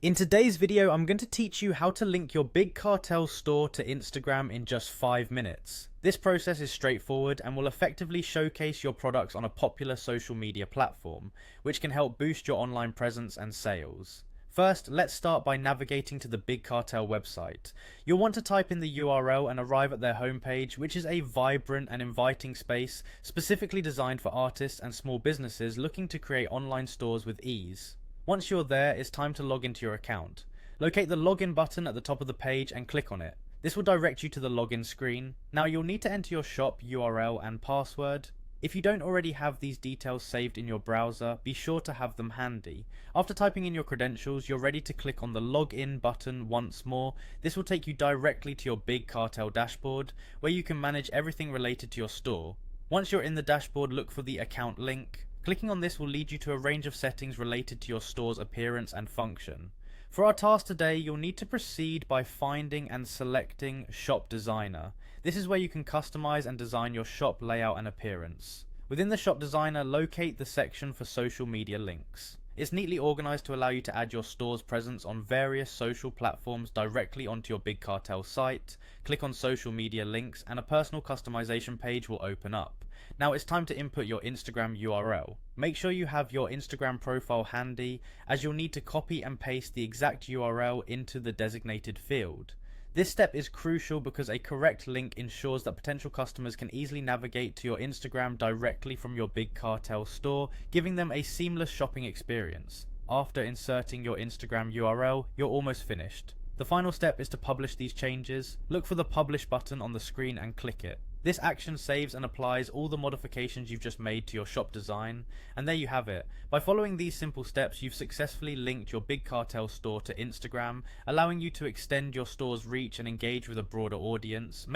In today's video, I'm going to teach you how to link your Big Cartel store to Instagram in just 5 minutes. This process is straightforward and will effectively showcase your products on a popular social media platform, which can help boost your online presence and sales. First, let's start by navigating to the Big Cartel website. You'll want to type in the URL and arrive at their homepage, which is a vibrant and inviting space specifically designed for artists and small businesses looking to create online stores with ease. Once you're there, it's time to log into your account. Locate the login button at the top of the page and click on it. This will direct you to the login screen. Now you'll need to enter your shop URL and password. If you don't already have these details saved in your browser, be sure to have them handy. After typing in your credentials, you're ready to click on the login button once more. This will take you directly to your Big Cartel dashboard, where you can manage everything related to your store. Once you're in the dashboard, look for the account link. Clicking on this will lead you to a range of settings related to your store's appearance and function. For our task today, you'll need to proceed by finding and selecting Shop Designer. This is where you can customize and design your shop layout and appearance. Within the Shop Designer, locate the section for social media links. It's neatly organized to allow you to add your store's presence on various social platforms directly onto your Big Cartel site. Click on social media links and a personal customization page will open up. Now it's time to input your Instagram URL. Make sure you have your Instagram profile handy, as you'll need to copy and paste the exact URL into the designated field. This step is crucial because a correct link ensures that potential customers can easily navigate to your Instagram directly from your Big Cartel store, giving them a seamless shopping experience. After inserting your Instagram URL, you're almost finished. The final step is to publish these changes. Look for the publish button on the screen and click it. This action saves and applies all the modifications you've just made to your shop design, and there you have it. By following these simple steps, you've successfully linked your Big Cartel store to Instagram, allowing you to extend your store's reach and engage with a broader audience.